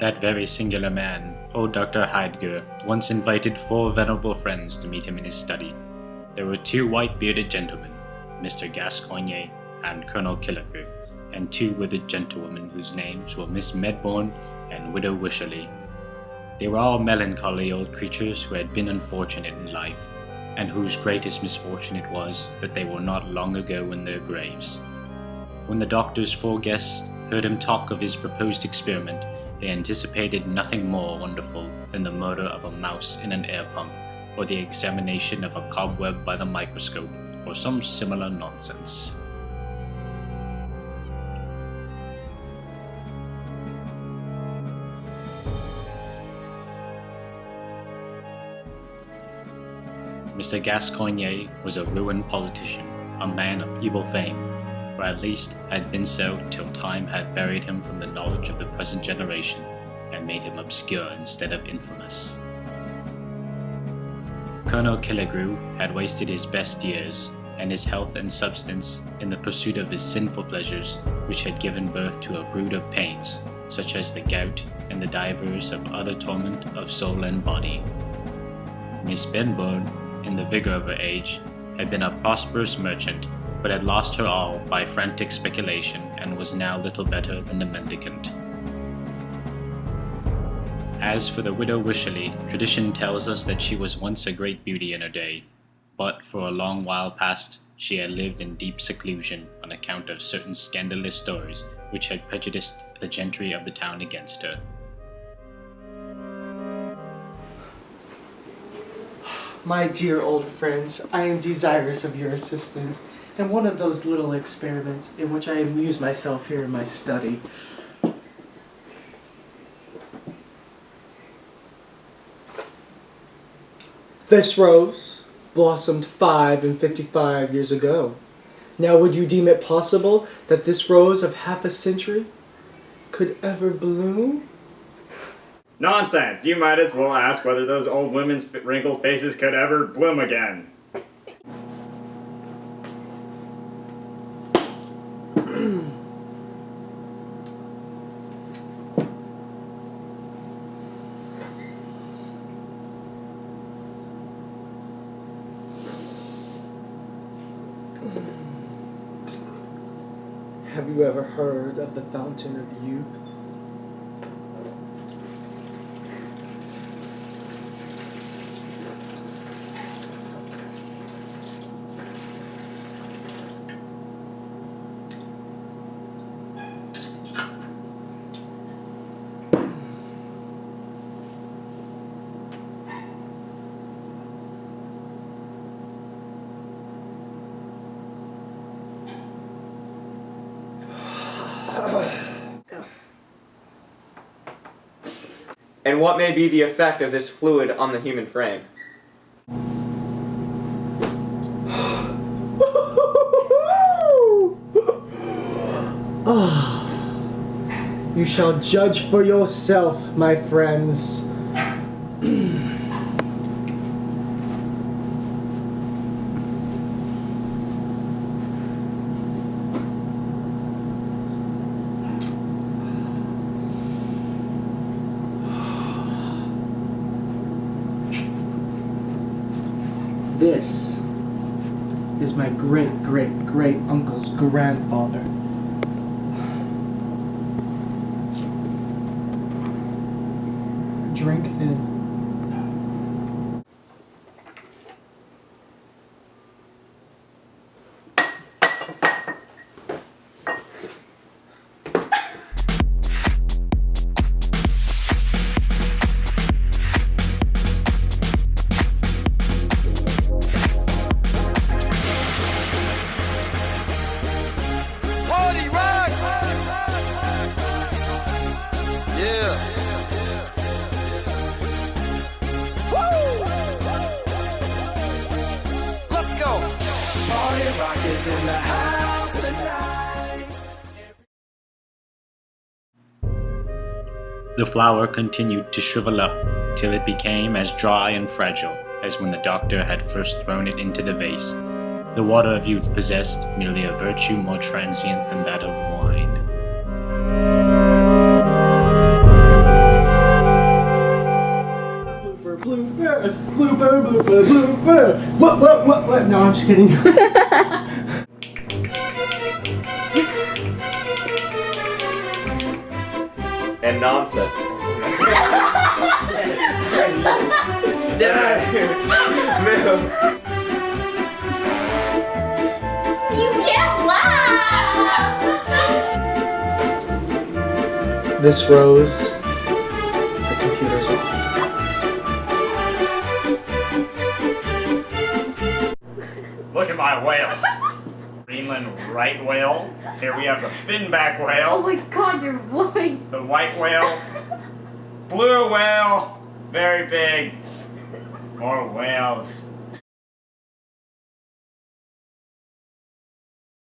That very singular man, old Dr. Heidgger, once invited 4 venerable friends to meet him in his study. There were 2 white-bearded gentlemen, Mr. Gascoigne and Colonel Killigrew, and 2 withered gentlewomen whose names were Miss Medbourne and Widow Wycherley. They were all melancholy old creatures who had been unfortunate in life, and whose greatest misfortune it was that they were not long ago in their graves. When the doctor's 4 guests heard him talk of his proposed experiment, they anticipated nothing more wonderful than the murder of a mouse in an air pump, or the examination of a cobweb by the microscope, or some similar nonsense. Mr. Gascoigne was a ruined politician, a man of evil fame, or at least had been so till time had buried him from the knowledge of the present generation and made him obscure instead of infamous. Colonel Killigrew had wasted his best years and his health and substance in the pursuit of his sinful pleasures, which had given birth to a brood of pains, such as the gout and the divers of other torment of soul and body. Miss Medbourne, in the vigor of her age, had been a prosperous merchant, but had lost her all by frantic speculation and was now little better than a mendicant. As for the widow Wycherley, tradition tells us that she was once a great beauty in her day, but for a long while past she had lived in deep seclusion on account of certain scandalous stories which had prejudiced the gentry of the town against her. My dear old friends, I am desirous of your assistance in one of those little experiments in which I amuse myself here in my study. This rose blossomed 55 years ago. Now would you deem it possible that this rose of half a century could ever bloom? Nonsense! You might as well ask whether those old women's wrinkled faces could ever bloom again. Have you ever heard of the Fountain of Youth? And what may be the effect of this fluid on the human frame? You shall judge for yourself, my friends. This is my great-great-great-uncle's grandfather. Drink then. In the house tonight. The flower continued to shrivel up till it became as dry and fragile as when the doctor had first thrown it into the vase. The water of youth possessed merely a virtue more transient than that of wine. Blooper, blooper, blooper. What? No, I'm just kidding. And nonsense. You can't laugh! This rose, the computer's on. Look at my whales. Greenland right whale. Here we have the finback Oh whale. my god, your voice! The white whale. Blue whale. Very big. More whales.